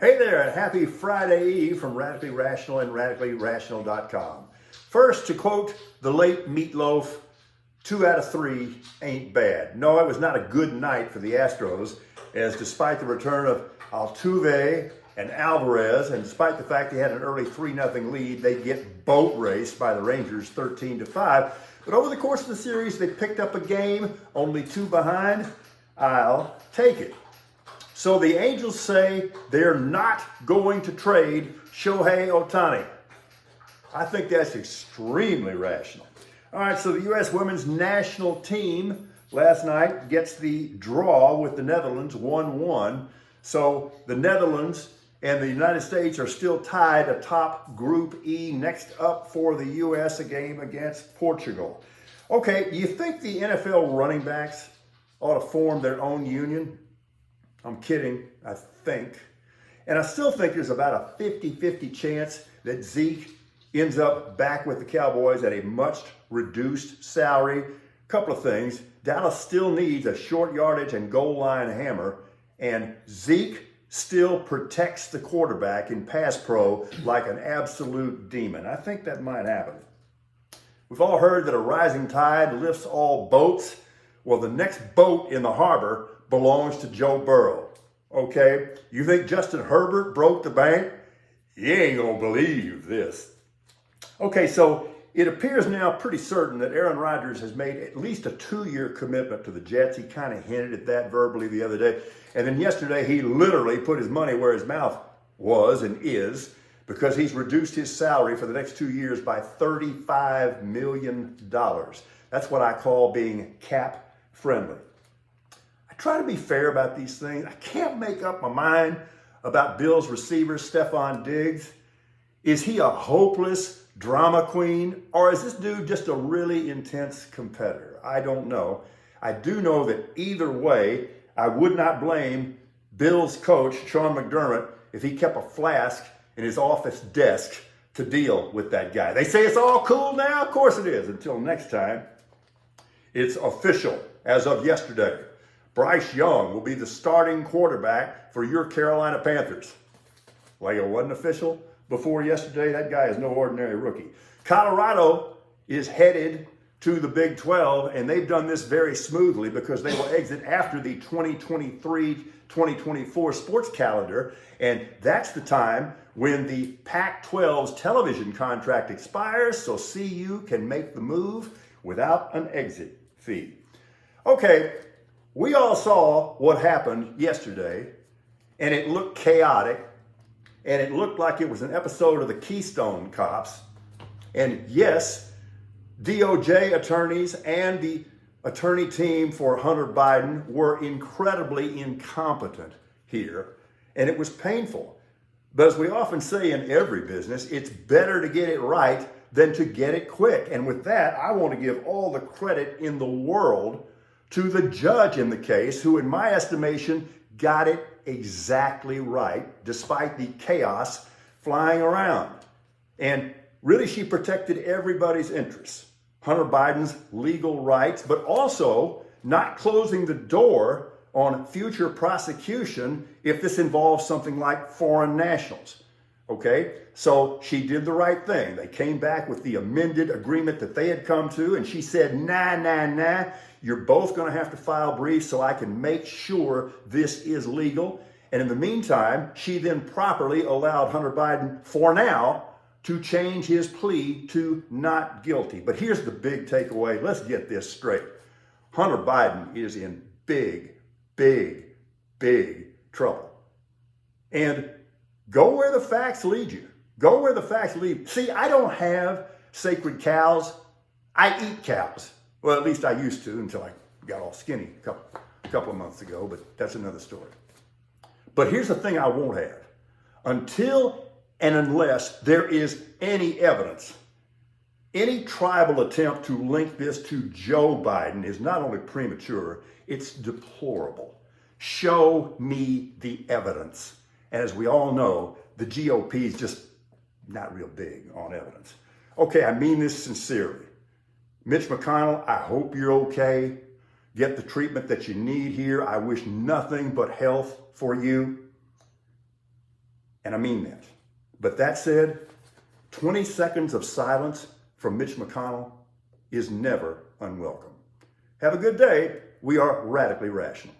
Hey there, happy Friday Eve from Radically Rational and RadicallyRational.com. First, to quote the late Meatloaf, 2 out of 3 ain't bad. No, it was not a good night for the Astros, as despite the return of Altuve and Alvarez, and despite the fact they had an early 3-0 lead, they get boat raced by the Rangers 13-5. But over the course of the series, they picked up a game, only 2 behind. I'll take it. So the Angels say they're not going to trade Shohei Ohtani. I think that's extremely rational. All right, so the U.S. women's national team last night gets the draw with the Netherlands 1-1. So the Netherlands and the United States are still tied atop Group E. Next up for the U.S., a game against Portugal. Okay, do you think the NFL running backs ought to form their own union? I'm kidding, I think. And I still think there's about a 50-50 chance that Zeke ends up back with the Cowboys at a much reduced salary. Couple of things. Dallas still needs a short yardage and goal line hammer, and Zeke still protects the quarterback in pass pro like an absolute demon. I think that might happen. We've all heard that a rising tide lifts all boats. Well, the next boat in the harbor belongs to Joe Burrow, okay? You think Justin Herbert broke the bank? You ain't gonna believe this. Okay, so it appears now pretty certain that Aaron Rodgers has made at least a 2-year commitment to the Jets. He kind of hinted at that verbally the other day. And then yesterday, he literally put his money where his mouth was and is, because he's reduced his salary for the next 2 years by $35 million. That's what I call being cap friendly. Try to be fair about these things. I can't make up my mind about Bills receiver Stephon Diggs. Is he a hopeless drama queen, or is this dude just a really intense competitor? I don't know. I do know that either way, I would not blame Bills coach Sean McDermott if he kept a flask in his office desk to deal with that guy. They say it's all cool now. Of course it is. Until next time, it's official as of yesterday. Bryce Young will be the starting quarterback for your Carolina Panthers. Like it wasn't official before yesterday, that guy is no ordinary rookie. Colorado is headed to the Big 12, and they've done this very smoothly because they will exit after the 2023-2024 sports calendar, and that's the time when the Pac-12's television contract expires, so CU can make the move without an exit fee. Okay. We all saw what happened yesterday, and it looked chaotic, and it looked like it was an episode of the Keystone Cops. And yes, DOJ attorneys and the attorney team for Hunter Biden were incredibly incompetent here, and it was painful. But as we often say in every business, it's better to get it right than to get it quick. And with that, I want to give all the credit in the world to the judge in the case, who in my estimation got it exactly right, despite the chaos flying around. And really, she protected everybody's interests. Hunter Biden's legal rights, but also not closing the door on future prosecution if this involves something like foreign nationals. Okay, so she did the right thing. They came back with the amended agreement that they had come to, and she said, nah. You're both going to have to file briefs so I can make sure this is legal. And in the meantime, she then properly allowed Hunter Biden, for now, to change his plea to not guilty. But here's the big takeaway. Let's get this straight. Hunter Biden is in big trouble. And go where the facts lead you. Go where the facts lead. See, I don't have sacred cows. I eat cows. Well, at least I used to until I got all skinny a couple of months ago, but that's another story. But here's the thing I won't have. Until and unless there is any evidence, any tribal attempt to link this to Joe Biden is not only premature, it's deplorable. Show me the evidence. And as we all know, the GOP is just not real big on evidence. Okay, I mean this sincerely. Mitch McConnell, I hope you're okay. Get the treatment that you need here. I wish nothing but health for you. And I mean that. But that said, 20 seconds of silence from Mitch McConnell is never unwelcome. Have a good day. We are Radically Rational.